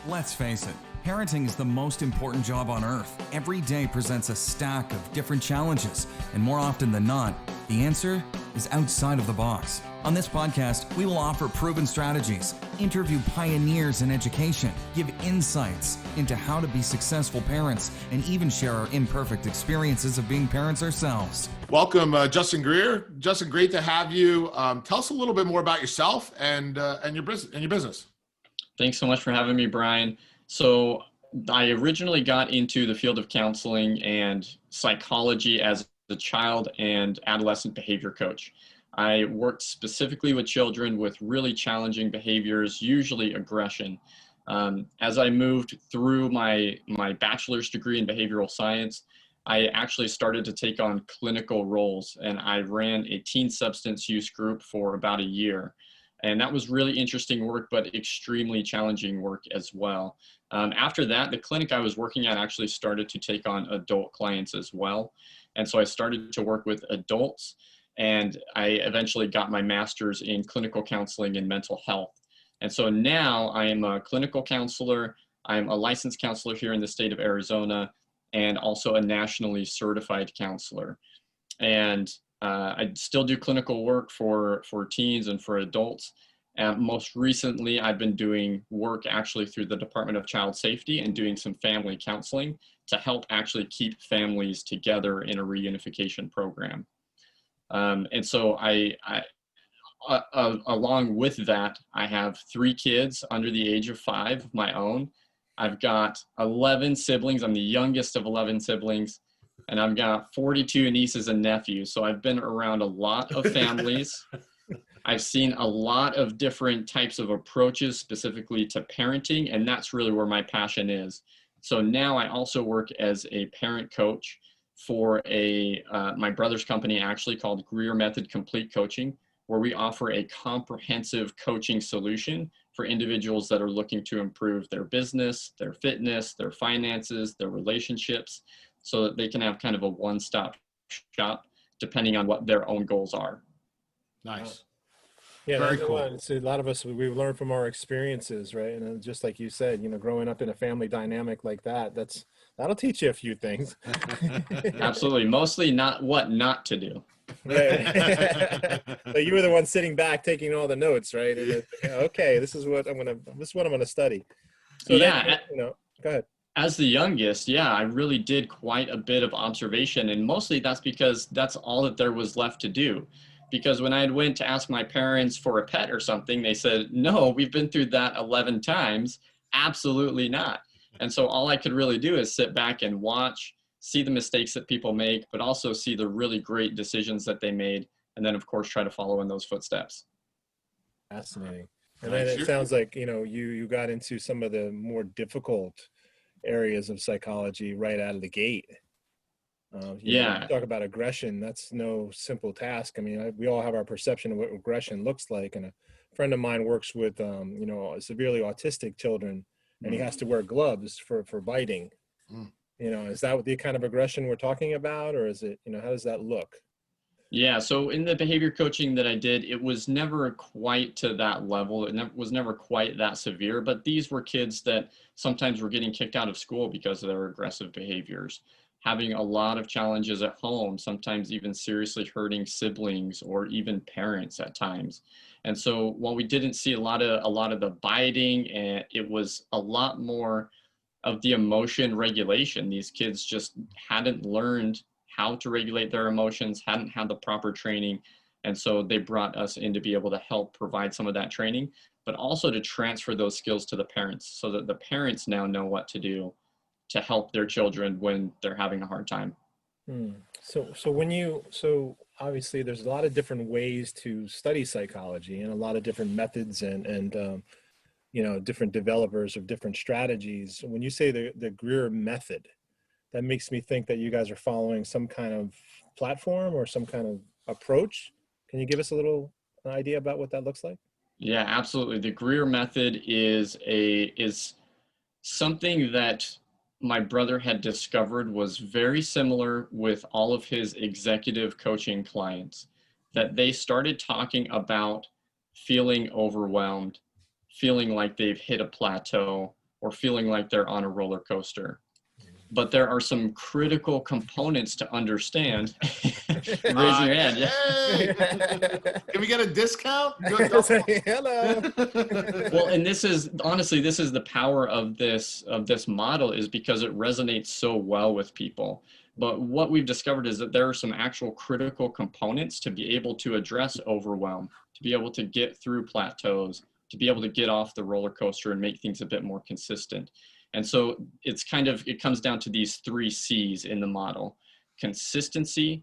Let's face it, parenting is the most important job on earth. Every day presents a stack of different challenges, and more often than not, the answer is outside of the box. On this podcast, we will offer proven strategies, interview pioneers in education, give insights into how to be successful parents, and even share our imperfect experiences of being parents ourselves. Welcome, Justin Greer. Justin, great to have you. Tell us a little bit more about yourself and your business. Thanks so much for having me, Brian. So I originally got into the field of counseling and psychology as a child and adolescent behavior coach. I worked specifically with children with really challenging behaviors, usually aggression. As I moved through my bachelor's degree in behavioral science, I actually started to take on clinical roles, and I ran a teen substance use group for about a year. And that was really interesting work, but extremely challenging work as well. After that, the clinic I was working at actually started to take on adult clients as well. And so I started to work with adults, and I eventually got my master's in clinical counseling and mental health. And so now I am a clinical counselor. I'm a licensed counselor here in the state of Arizona, and also a nationally certified counselor. And I still do clinical work for teens and for adults. Most recently, I've been doing work actually through the Department of Child Safety and doing some family counseling to help actually keep families together in a reunification program. And so along with that, I have 3 kids under the age of 5 of my own. I've got 11 siblings. I'm the youngest of 11 siblings. And I've got 42 nieces and nephews. So I've been around a lot of families. I've seen a lot of different types of approaches specifically to parenting, and that's really where my passion is. So now I also work as a parent coach for my brother's company actually called Greer Method Complete Coaching, where we offer a comprehensive coaching solution for individuals that are looking to improve their business, their fitness, their finances, their relationships, so that they can have kind of a one-stop shop depending on what their own goals are. Nice. Yeah, very cool. A lot of us, we've learned from our experiences, right? And just like you said, growing up in a family dynamic like that'll teach you a few things. Absolutely. Mostly what not to do. Right. So you were the one sitting back taking all the notes, right? And okay, this is what I'm gonna study. So yeah. Then, go ahead. As the youngest, I really did quite a bit of observation, and mostly that's because that's all that there was left to do. Because when I went to ask my parents for a pet or something, they said, no, we've been through that 11 times. Absolutely not. And so all I could really do is sit back and watch, see the mistakes that people make, but also see the really great decisions that they made. And then, of course, try to follow in those footsteps. Fascinating. And then it sounds like, you got into some of the more difficult areas of psychology right out of the gate. You talk about aggression. That's no simple task. I mean, we all have our perception of what aggression looks like. And a friend of mine works with, severely autistic children, and he has to wear gloves for biting. Is that the kind of aggression we're talking about, or is it, how does that look? Yeah, so in the behavior coaching that I did, it was never quite to that level. It was never quite that severe, but these were kids that sometimes were getting kicked out of school because of their aggressive behaviors, having a lot of challenges at home, sometimes even seriously hurting siblings or even parents at times. And so while we didn't see a lot of the biting, and it was a lot more of the emotion regulation. These kids just hadn't learned how to regulate their emotions, hadn't had the proper training. And so they brought us in to be able to help provide some of that training, but also to transfer those skills to the parents so that the parents now know what to do to help their children when they're having a hard time. So obviously there's a lot of different ways to study psychology and a lot of different methods and different developers of different strategies. When you say the Greer Method, that makes me think that you guys are following some kind of platform or some kind of approach. Can you give us a little idea about what that looks like? Yeah, absolutely. The Greer Method is something that my brother had discovered was very similar with all of his executive coaching clients, that they started talking about feeling overwhelmed, feeling like they've hit a plateau, or feeling like they're on a roller coaster. But there are some critical components to understand. You're raising your hand. Hey, can we get a discount? Hello. Well, and this is honestly, this is the power of this model, is because it resonates so well with people. But what we've discovered is that there are some actual critical components to be able to address overwhelm, to be able to get through plateaus, to be able to get off the roller coaster and make things a bit more consistent. And so it comes down to these 3 C's in the model: consistency,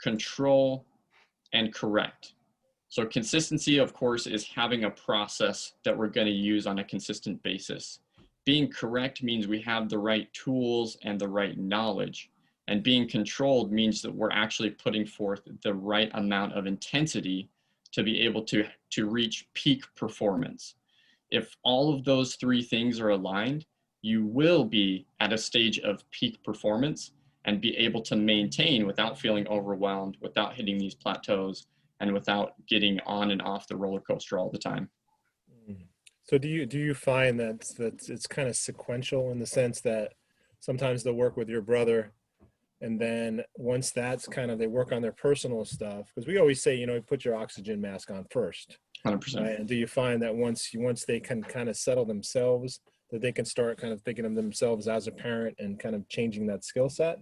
control, and correct. So consistency, of course, is having a process that we're going to use on a consistent basis. Being correct means we have the right tools and the right knowledge. And being controlled means that we're actually putting forth the right amount of intensity to be able to reach peak performance. If all of those 3 things are aligned, you will be at a stage of peak performance and be able to maintain without feeling overwhelmed, without hitting these plateaus, and without getting on and off the roller coaster all the time. So do you find that it's kind of sequential in the sense that sometimes they'll work with your brother, and then once that's kind of, they work on their personal stuff, because we always say, put your oxygen mask on first. 100%. Right? And do you find that once they can kind of settle themselves, that they can start kind of thinking of themselves as a parent and kind of changing that skill set?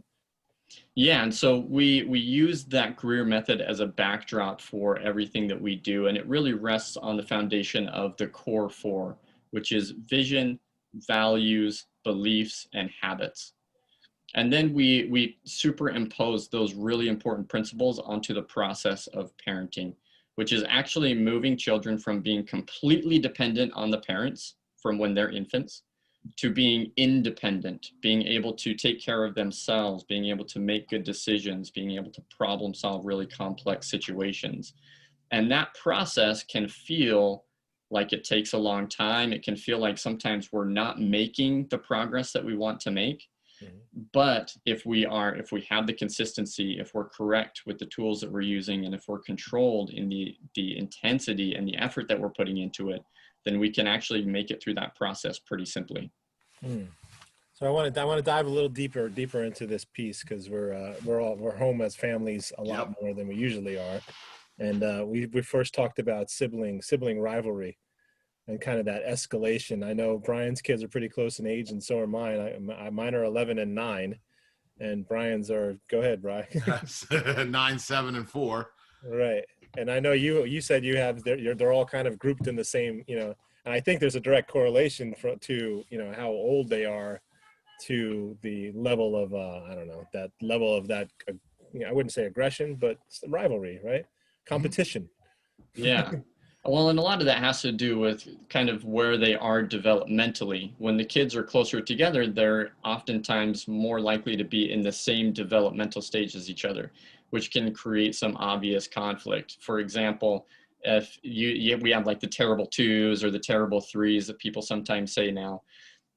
Yeah, and so we use that Greer method as a backdrop for everything that we do, and it really rests on the foundation of the core 4, which is vision, values, beliefs, and habits. And then we superimpose those really important principles onto the process of parenting, which is actually moving children from being completely dependent on the parents from when they're infants to being independent, being able to take care of themselves, being able to make good decisions, being able to problem solve really complex situations. And that process can feel like it takes a long time. It can feel like sometimes we're not making the progress that we want to make. Mm-hmm. But if we have the consistency, if we're correct with the tools that we're using, and if we're controlled in the intensity and the effort that we're putting into it, then we can actually make it through that process pretty simply. So I want to dive a little deeper into this piece, because we're home as families a lot more than we usually are, and we first talked about sibling rivalry and kind of that escalation. I know Brian's kids are pretty close in age, and so are mine. Mine are 11 and 9, and Brian's are, go ahead, Brian. 9, 7, and 4. Right. And I know you said they're all kind of grouped in the same, and I think there's a direct correlation to how old they are to the level of that level of that I wouldn't say aggression, but rivalry, right? Competition. Yeah. Well, and a lot of that has to do with kind of where they are developmentally. When the kids are closer together, they're oftentimes more likely to be in the same developmental stage as each other, which can create some obvious conflict. For example, if we have like the terrible 2s or the terrible 3s that people sometimes say now.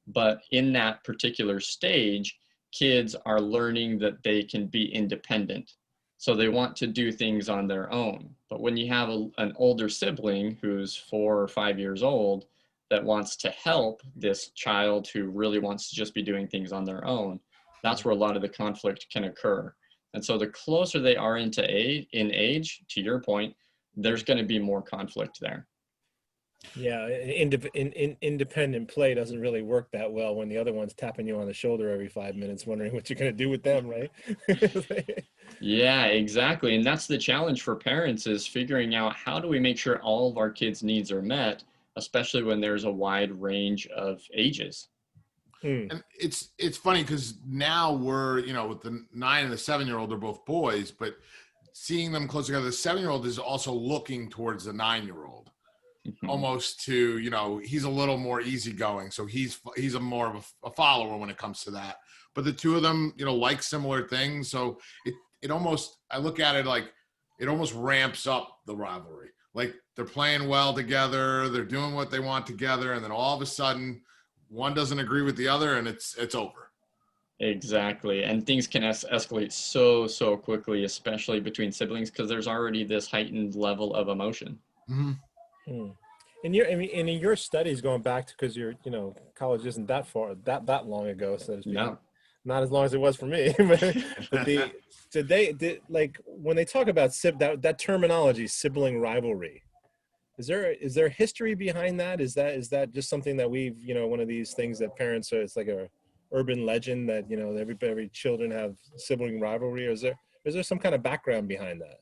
But in that particular stage, kids are learning that they can be independent. So they want to do things on their own. But when you have an older sibling who's 4 or 5 years old that wants to help this child who really wants to just be doing things on their own, that's where a lot of the conflict can occur. And so the closer they are in age, to your point, there's going to be more conflict there. Yeah, independent play doesn't really work that well when the other one's tapping you on the shoulder every 5 minutes, wondering what you're going to do with them, right? Yeah, exactly. And that's the challenge for parents, is figuring out how do we make sure all of our kids' needs are met, especially when there's a wide range of ages. And it's funny because now we're, with the 9 and the 7-year-old, they're both boys, but seeing them close together, the 7-year-old is also looking towards the 9-year-old. Mm-hmm. Almost to, he's a little more easygoing. So he's a more of a follower when it comes to that. But the 2 of them, like similar things. So it almost, I look at it like it almost ramps up the rivalry. Like they're playing well together, they're doing what they want together, and then all of a sudden one doesn't agree with the other and it's over. Exactly. And things can escalate so quickly, especially between siblings, because there's already this heightened level of emotion. Mm-hmm. In your, I mean, and in your studies going back to, because you're, college isn't that far, that long ago, so to speak. No. Not as long as it was for me. But did like when they talk about that terminology, sibling rivalry, is there history behind that? Is that just something that we've, one of these things that parents are, it's like a urban legend that, every children have sibling rivalry, or is there some kind of background behind that?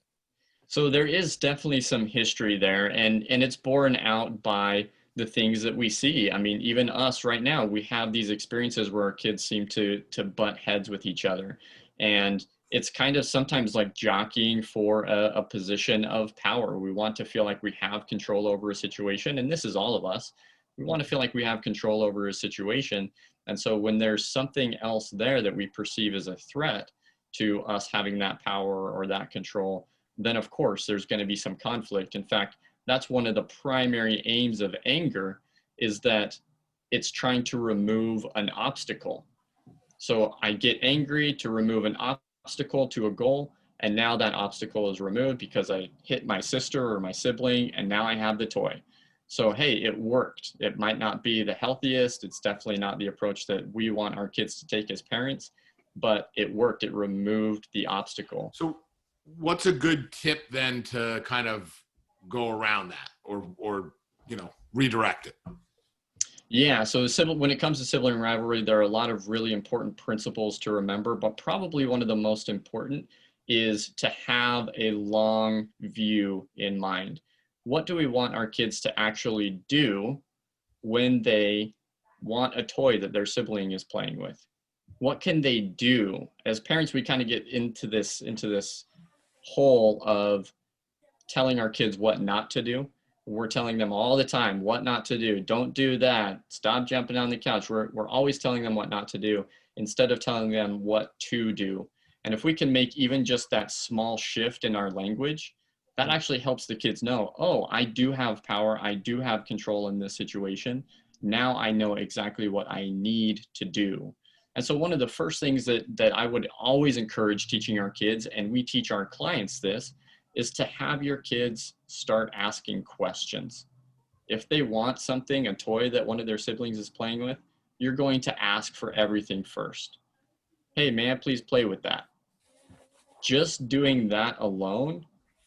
So there is definitely some history there, and it's borne out by the things that we see. I mean, even us right now, we have these experiences where our kids seem to butt heads with each other. And it's kind of sometimes like jockeying for a position of power. We want to feel like we have control over a situation, and this is all of us. We want to feel like we have control over a situation. And so when there's something else there that we perceive as a threat to us having that power or that control, then of course there's going to be some conflict. In fact, that's one of the primary aims of anger, is that it's trying to remove an obstacle. So I get angry to remove an obstacle to a goal, and now that obstacle is removed because I hit my sister or my sibling, and now I have the toy. So hey, it worked. It might not be the healthiest. It's definitely not the approach that we want our kids to take as parents, but it worked. It removed the obstacle. So what's a good tip then to kind of go around that or redirect it? Yeah, so when it comes to sibling rivalry, there are a lot of really important principles to remember, but probably one of the most important is to have a long view in mind. What do we want our kids to actually do when they want a toy that their sibling is playing with? What can they do? As parents, we kind of get into this hole of telling our kids what not to do. We're telling them all the time what not to do. Don't do that. Stop jumping on the couch. We're always telling them what not to do instead of telling them what to do. And if we can make even just that small shift in our language, that actually helps the kids know, oh, I do have power. I do have control in this situation. Now I know exactly what I need to do. And so one of the first things that I would always encourage teaching our kids, and we teach our clients this, is to have your kids start asking questions. If they want something, a toy that one of their siblings is playing with, you're going to ask for everything first. Hey, may I please play with that? Just doing that alone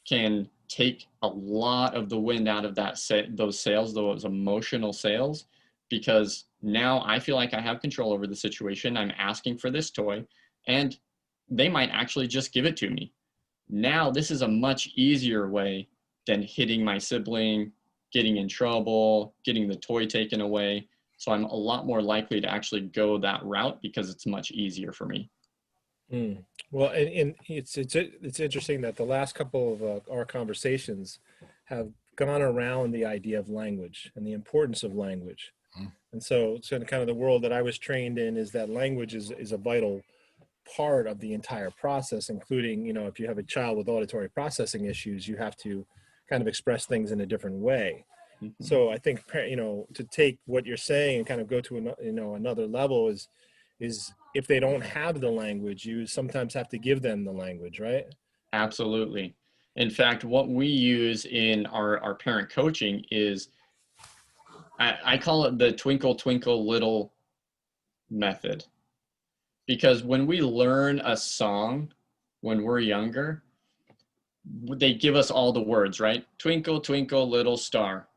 can take a lot of the wind out of those emotional sales, because now I feel like I have control over the situation. I'm asking for this toy, and they might actually just give it to me. Now, this is a much easier way than hitting my sibling, getting in trouble, getting the toy taken away. So I'm a lot more likely to actually go that route because it's much easier for me. Well, and it's interesting that the last couple of our conversations have gone around the idea of language and the importance of language. And so kind of the world that I was trained in is that language is a vital part of the entire process, including, if you have a child with auditory processing issues, you have to kind of express things in a different way. Mm-hmm. So I think, to take what you're saying and kind of go to another level is if they don't have the language, you sometimes have to give them the language, right? Absolutely. In fact, what we use in our parent coaching is, I call it the twinkle, twinkle, little method. Because when we learn a song when we're younger, they give us all the words, right? Twinkle, twinkle, little star.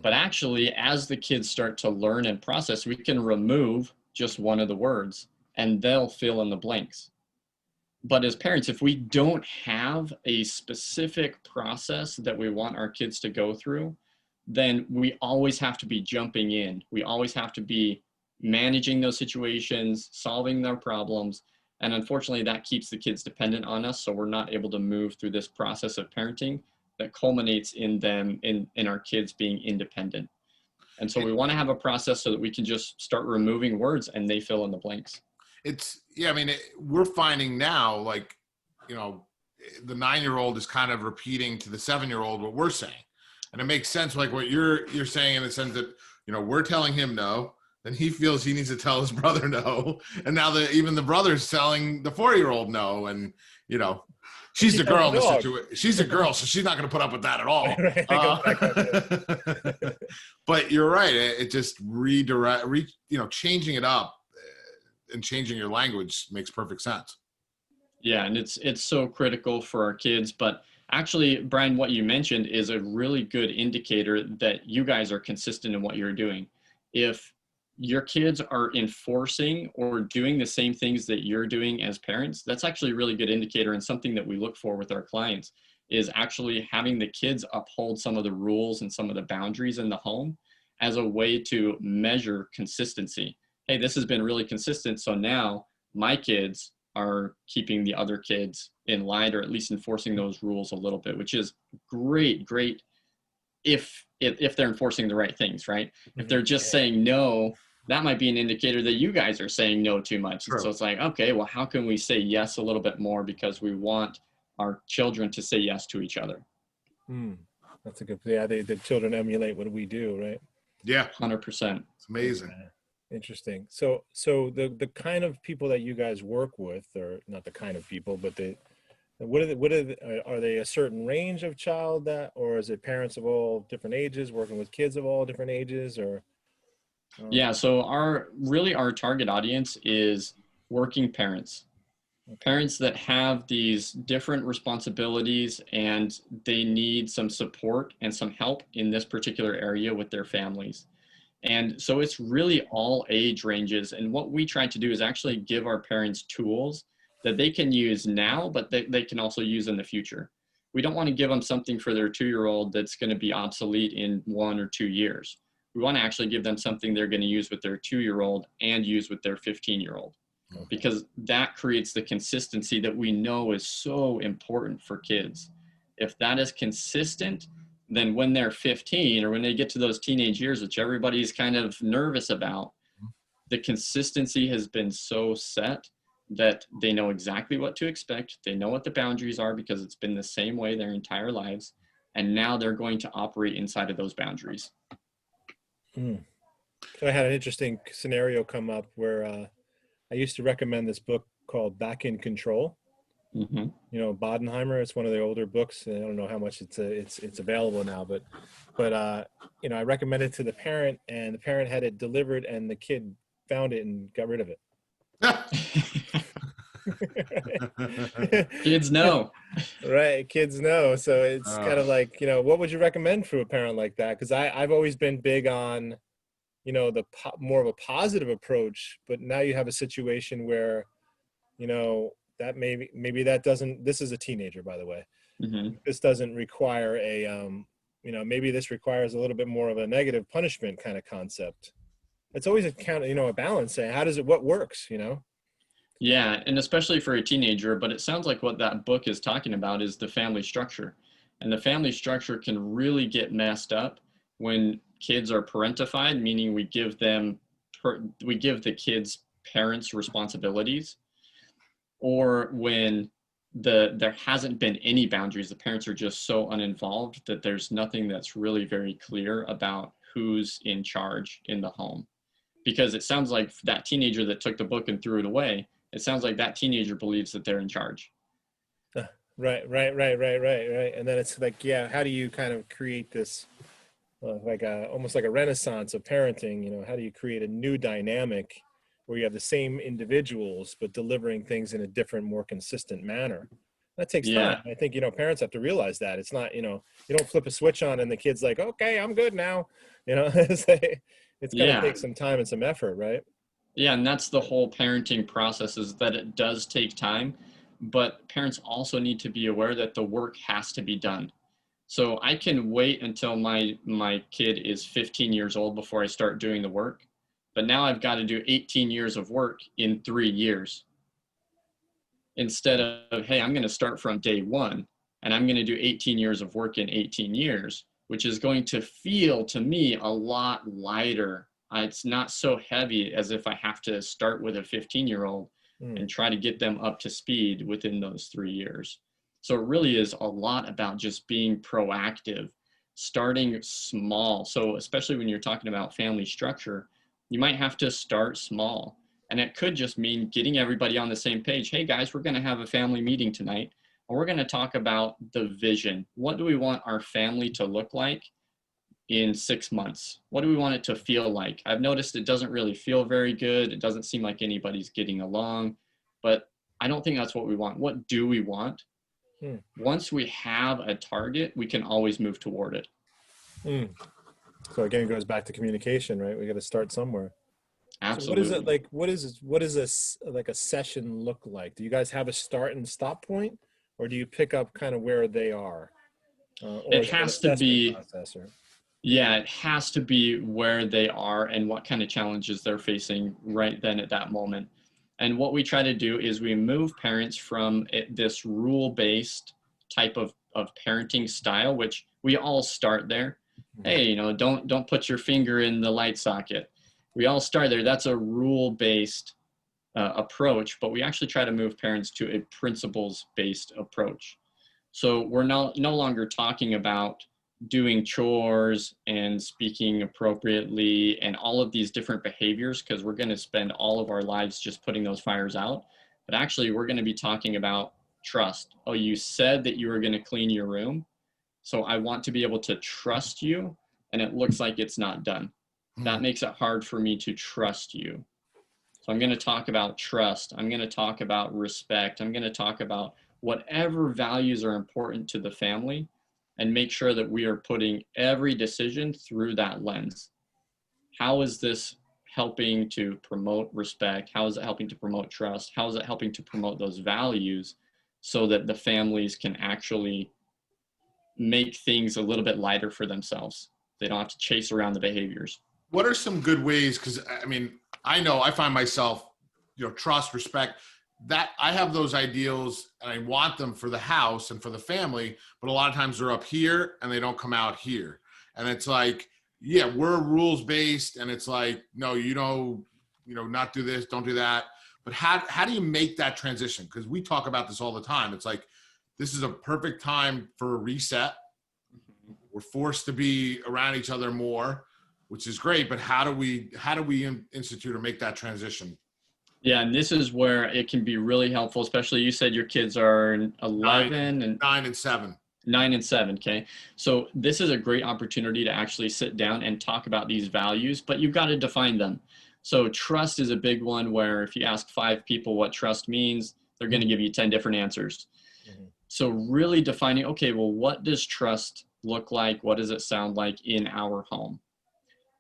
But actually, as the kids start to learn and process, we can remove just one of the words and they'll fill in the blanks. But as parents, if we don't have a specific process that we want our kids to go through, then we always have to be jumping in. We always have to be managing those situations, solving their problems. And unfortunately, that keeps the kids dependent on us. So we're not able to move through this process of parenting that culminates in our kids being independent. And so we want to have a process so that we can just start removing words and they fill in the blanks. We're finding now, like, the 9-year-old is kind of repeating to the 7-year-old what we're saying. And it makes sense, like what you're saying, in the sense that, we're telling him no, then he feels he needs to tell his brother no. And now even the brother's telling the 4-year-old no. And, she's a girl in this situation. She's a girl, so she's not going to put up with that at all. But you're right. It just changing it up and changing your language makes perfect sense. Yeah, and it's so critical for our kids. But actually, Brian, what you mentioned is a really good indicator that you guys are consistent in what you're doing. If your kids are enforcing or doing the same things that you're doing as parents, that's actually a really good indicator, and something that we look for with our clients is actually having the kids uphold some of the rules and some of the boundaries in the home as a way to measure consistency. Hey, this has been really consistent, so now my kids are keeping the other kids in line, or at least enforcing those rules a little bit, which is great if they're enforcing the right things, right? If they're just saying no, that might be an indicator that you guys are saying no too much. So it's like, okay, well, how can we say yes a little bit more, because we want our children to say yes to each other. That's a good, the children emulate what we do, right? Yeah. 100%. It's amazing. Interesting. So the kind of people that you guys work with, or not the kind of people, but are they a certain range of child or is it parents of all different ages working with kids of all different ages, or? Yeah. So our target audience is working parents. Parents that have these different responsibilities and they need some support and some help in this particular area with their families. And so it's really all age ranges. And what we try to do is actually give our parents tools that they can use now, but they can also use in the future. We don't want to give them something for their 2-year-old that's going to be obsolete in 1 or 2 years. We want to actually give them something they're going to use with their 2-year-old and use with their 15-year-old. Because that creates the consistency that we know is so important for kids. If that is consistent, then when they're 15 or when they get to those teenage years, which everybody's kind of nervous about, the consistency has been so set that they know exactly what to expect. They know what the boundaries are because it's been the same way their entire lives. And now they're going to operate inside of those boundaries. So I had an interesting scenario come up where I used to recommend this book called Back in Control. Bodenheimer. It's one of the older books. I don't know how much it's available now, but I recommended it to the parent, and the parent had it delivered, and the kid found it and got rid of it. Kids know. Right, kids know. So it's kind of like, what would you recommend for a parent like that? Because I've always been big on the more of a positive approach, but now you have a situation where that maybe that doesn't, this is a teenager, by the way. This doesn't require maybe this requires a little bit more of a negative punishment kind of concept. It's always a balance, saying what works. Yeah, and especially for a teenager. But it sounds like what that book is talking about is the family structure, and the family structure can really get messed up when kids are parentified, meaning we give the kids parents responsibilities, or when there hasn't been any boundaries. The parents are just so uninvolved that there's nothing that's really very clear about who's in charge in the home. Because it sounds like that teenager that took the book and threw it away, it sounds like that teenager believes that they're in charge. Right. And then it's like, how do you kind of create this almost like a renaissance of parenting? How do you create a new dynamic where you have the same individuals but delivering things in a different, more consistent manner? That takes time. I think parents have to realize that it's not you don't flip a switch on and the kid's like, okay, I'm good now. It's going to take some time and some effort, right? Yeah, and that's the whole parenting process, is that it does take time, but parents also need to be aware that the work has to be done. So I can wait until my kid is 15 years old before I start doing the work. But now I've got to do 18 years of work in 3 years. Instead of, hey, I'm going to start from day one and I'm going to do 18 years of work in 18 years, which is going to feel to me a lot lighter. It's not so heavy as if I have to start with a 15-year-old and try to get them up to speed within those 3 years. So it really is a lot about just being proactive, starting small. So especially when you're talking about family structure, you might have to start small. And it could just mean getting everybody on the same page. Hey guys, we're going to have a family meeting tonight. we're going to talk about the vision. What do we want our family to look like in 6 months? What do we want it to feel like? I've noticed it doesn't really feel very good. It doesn't seem like anybody's getting along, but I don't think that's what we want. What do we want? Once we have a target, we can always move toward it. So again, it goes back to communication, right? We got to start somewhere. Absolutely. So what is it like? What is a session look like? Do you guys have a start and stop point, or do you pick up kind of where they are? It has to be. Yeah, it has to be where they are and what kind of challenges they're facing right then at that moment. And what we try to do is we move parents from this rule-based type of parenting style, which we all start there. Hey, you know, don't put your finger in the light socket. We all start there. That's a rule-based approach, but we actually try to move parents to a principles-based approach. So we're no longer talking about doing chores and speaking appropriately and all of these different behaviors, because we're going to spend all of our lives just putting those fires out. But actually, we're going to be talking about trust. Oh, you said that you were going to clean your room, so I want to be able to trust you, and it looks like it's not done. That makes it hard for me to trust you. So I'm going to talk about trust. I'm going to talk about respect. I'm going to talk about whatever values are important to the family, and make sure that we are putting every decision through that lens. How is this helping to promote respect? How is it helping to promote trust? How is it helping to promote those values so that the families can actually make things a little bit lighter for themselves? They don't have to chase around the behaviors. What are some good ways? Because I mean, I know I find myself, you know, trust, respect, that I have those ideals and I want them for the house and for the family, but a lot of times they're up here and they don't come out here. And it's like, yeah, we're rules based, and it's like, no, you know, not do this, don't do that. But how do you make that transition? Because we talk about this all the time. It's like, this is a perfect time for a reset. We're forced to be around each other more, which is great. But how do we institute or make that transition? Yeah, and this is where it can be really helpful, especially you said your kids are 11 and 9 and 7. 9 and 7, okay? So this is a great opportunity to actually sit down and talk about these values, but you've got to define them. So trust is a big one, where if you ask 5 people what trust means, they're going to give you 10 different answers. So really defining, okay, well, what does trust look like? What does it sound like in our home?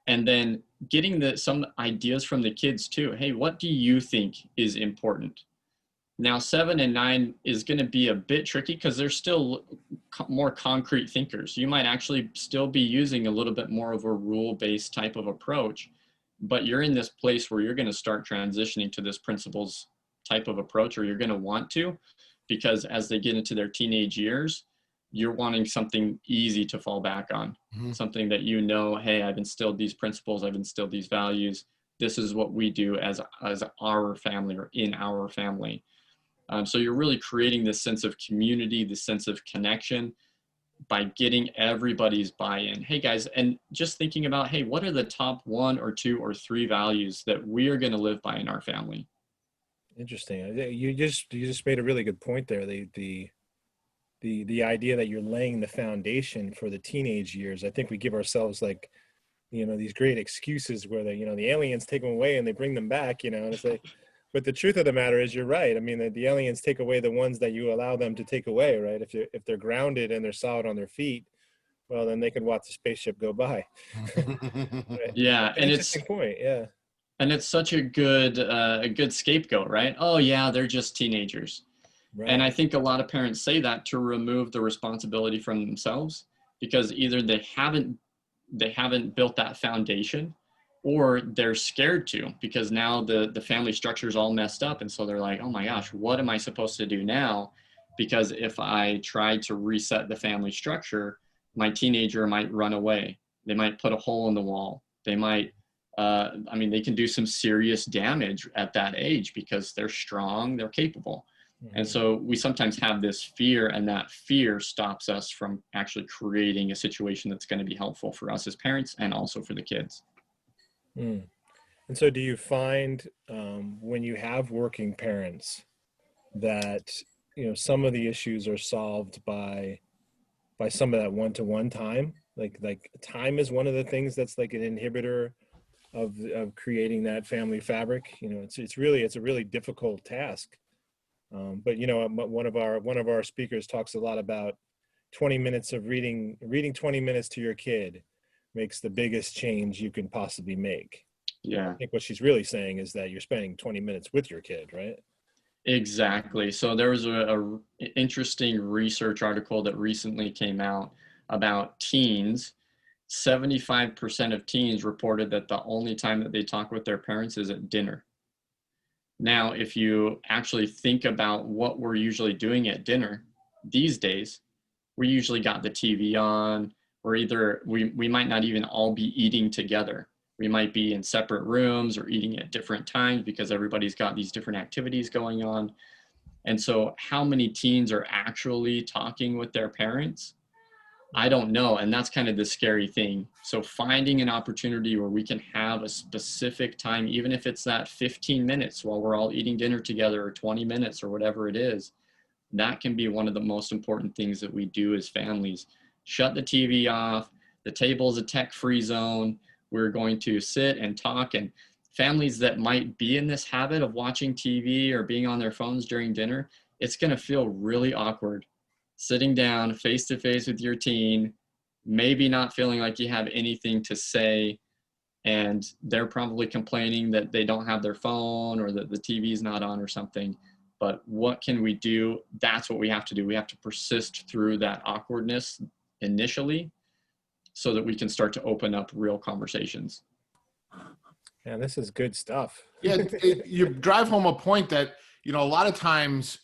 And then getting some ideas from the kids too. Hey, what do you think is important? Now, 7 and 9 is going to be a bit tricky because they're still more concrete thinkers. You might actually still be using a little bit more of a rule-based type of approach, but you're in this place where you're going to start transitioning to this principles type of approach, or you're going to want to, because as they get into their teenage years, you're wanting something easy to fall back on, something that, you know, hey, I've instilled these principles, I've instilled these values. This is what we do as our family, or in our family. So you're really creating this sense of community, this sense of connection by getting everybody's buy-in. Hey guys, and just thinking about, hey, what are the top 1 or 2 or 3 values that we are going to live by in our family? Interesting. You just made a really good point there. The idea that you're laying the foundation for the teenage years. I think we give ourselves, like, you know, these great excuses where the aliens take them away and they bring them back, you know, and it's like, but the truth of the matter is, you're right. I mean, the aliens take away the ones that you allow them to take away, right? If they're grounded and they're solid on their feet, well, then they can watch the spaceship go by. Right? Yeah. And it's point. Yeah. And it's such a good scapegoat, right? Oh yeah, they're just teenagers. Right. And I think a lot of parents say that to remove the responsibility from themselves, because either they haven't built that foundation, or they're scared to, because now the family structure is all messed up. And so they're like, oh my gosh, what am I supposed to do now? Because if I try to reset the family structure, my teenager might run away. They might put a hole in the wall. They might, they can do some serious damage at that age because they're strong, they're capable. And so we sometimes have this fear, and that fear stops us from actually creating a situation that's going to be helpful for us as parents and also for the kids. And so do you find when you have working parents that, some of the issues are solved by some of that one-to-one time. Like time is one of the things that's like an inhibitor of creating that family fabric. It's a really difficult task. But one of our speakers talks a lot about 20 minutes of reading 20 minutes to your kid makes the biggest change you can possibly make. Yeah. I think what she's really saying is that you're spending 20 minutes with your kid, right? Exactly. So there was a interesting research article that recently came out about teens. 75% of teens reported that the only time that they talk with their parents is at dinner. Now, if you actually think about what we're usually doing at dinner these days, we usually got the TV on, or either we might not even all be eating together. We might be in separate rooms or eating at different times because everybody's got these different activities going on. And so how many teens are actually talking with their parents? I don't know. And that's kind of the scary thing. So finding an opportunity where we can have a specific time, even if it's that 15 minutes while we're all eating dinner together, or 20 minutes or whatever it is, that can be one of the most important things that we do as families. Shut the TV off. The table is a tech-free zone. We're going to sit and talk. And families that might be in this habit of watching TV or being on their phones during dinner, it's going to feel really awkward sitting down face to face with your teen, maybe not feeling like you have anything to say, and they're probably complaining that they don't have their phone or that the TV's not on or something. But what can we do? That's what we have to do. We have to persist through that awkwardness initially so that we can start to open up real conversations. Yeah, this is good stuff. Yeah, you drive home a point that, a lot of times,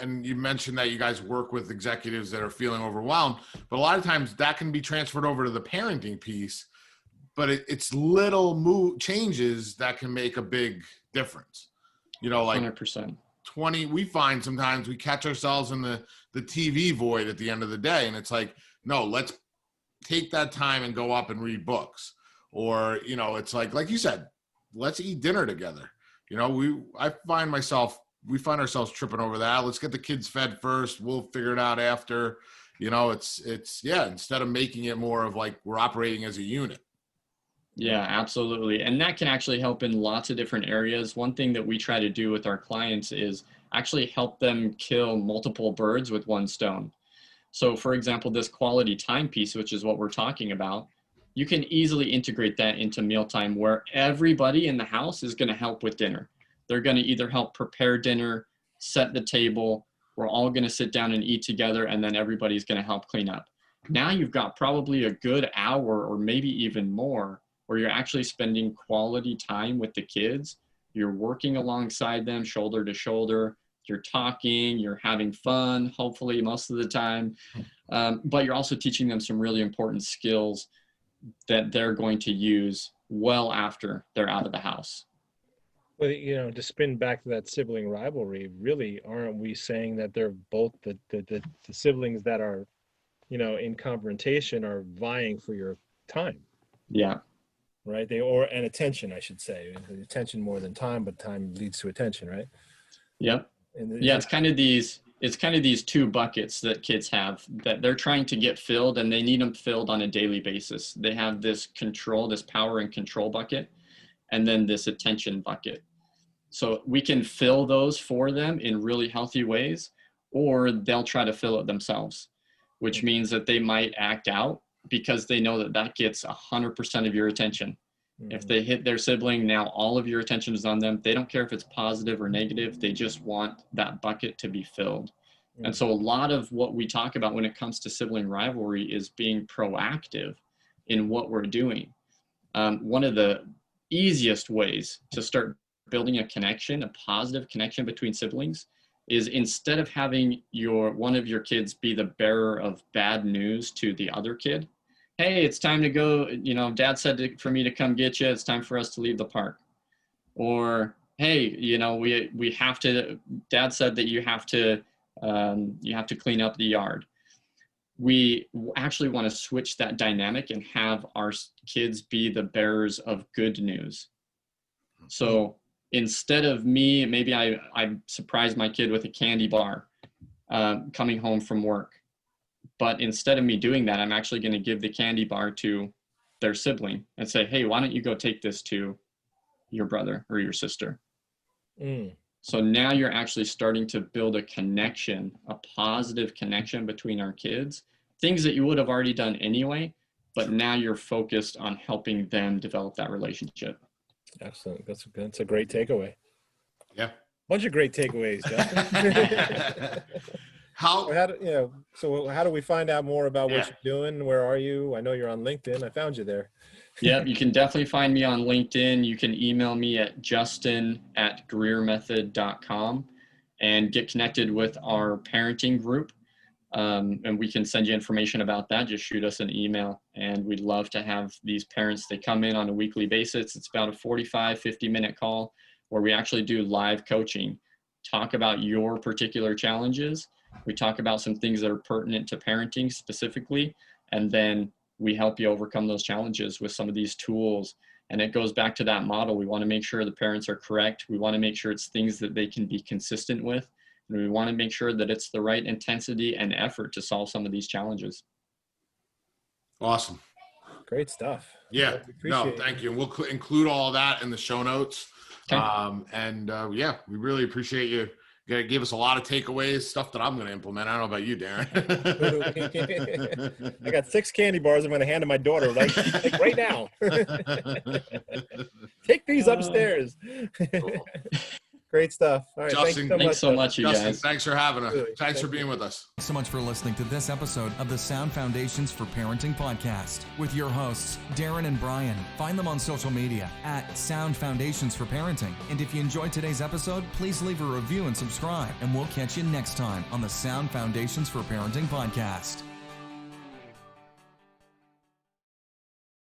and you mentioned that you guys work with executives that are feeling overwhelmed, but a lot of times that can be transferred over to the parenting piece, but it's little changes that can make a big difference. Like 100%. we find sometimes we catch ourselves in the TV void at the end of the day. And it's like, no, let's take that time and go up and read books. Or, it's like you said, let's eat dinner together. We find ourselves tripping over that. Let's get the kids fed first. We'll figure it out after. Instead of making it more of like we're operating as a unit. Yeah, absolutely. And that can actually help in lots of different areas. One thing that we try to do with our clients is actually help them kill multiple birds with one stone. So for example, this quality time piece, which is what we're talking about, you can easily integrate that into mealtime where everybody in the house is going to help with dinner. They're going to either help prepare dinner, set the table. We're all going to sit down and eat together, and then everybody's going to help clean up. Now you've got probably a good hour or maybe even more where you're actually spending quality time with the kids. You're working alongside them shoulder to shoulder. You're talking, you're having fun, hopefully most of the time. But you're also teaching them some really important skills that they're going to use well after they're out of the house. Well, to spin back to that sibling rivalry, really, aren't we saying that they're both the siblings that are, in confrontation are vying for your time? Yeah. Right. And attention, I should say. Attention more than time, but time leads to attention, right? Yep. It's kind of these two buckets that kids have that they're trying to get filled, and they need them filled on a daily basis. They have this power and control bucket, and then this attention bucket. So we can fill those for them in really healthy ways, or they'll try to fill it themselves, which means that they might act out because they know that gets 100% of your attention. Mm-hmm. If they hit their sibling, now all of your attention is on them. They don't care if it's positive or negative. They just want that bucket to be filled. Mm-hmm. And so a lot of what we talk about when it comes to sibling rivalry is being proactive in what we're doing. One of the easiest ways to start building a positive connection between siblings, is instead of having one of your kids be the bearer of bad news to the other kid. Hey, it's time to go. Dad said for me to come get you. It's time for us to leave the park. Or, hey, we have to. Dad said that you have to clean up the yard. We actually want to switch that dynamic and have our kids be the bearers of good news. So instead of me, maybe I surprised my kid with a candy bar. coming home from work. But instead of me doing that, I'm actually going to give the candy bar to their sibling and say, hey, why don't you go take this to your brother or your sister? So now you're actually starting to build a connection, a positive connection between our kids, things that you would have already done anyway, but now you're focused on helping them develop that relationship. Excellent. That's a great takeaway. Yeah. Bunch of great takeaways, Justin. So how do we find out more about what you're doing? Where are you? I know you're on LinkedIn. I found you there. Yeah, you can definitely find me on LinkedIn. You can email me at justin@greermethod.com and get connected with our parenting group. And we can send you information about that. Just shoot us an email. And we'd love to have these parents. They come in on a weekly basis. It's about a 50-minute call where we actually do live coaching, talk about your particular challenges. We talk about some things that are pertinent to parenting specifically, and then we help you overcome those challenges with some of these tools. And it goes back to that model. We want to make sure the parents are correct. We want to make sure it's things that they can be consistent with. And we want to make sure that it's the right intensity and effort to solve some of these challenges. Awesome. Great stuff. Yeah. No, thank you. We'll include all that in the show notes. Okay. We really appreciate you. You gave us a lot of takeaways, stuff that I'm going to implement. I don't know about you, Darren. I got 6 candy bars I'm going to hand to my daughter like right now. Take these upstairs. Cool. Great stuff. All right, Justin, thanks so much, you Justin, guys. thanks for having us. Thanks for being with us. Thanks so much for listening to this episode of the Sound Foundations for Parenting podcast with your hosts, Darren and Brian. Find them on social media at Sound Foundations for Parenting. And if you enjoyed today's episode, please leave a review and subscribe. And we'll catch you next time on the Sound Foundations for Parenting podcast.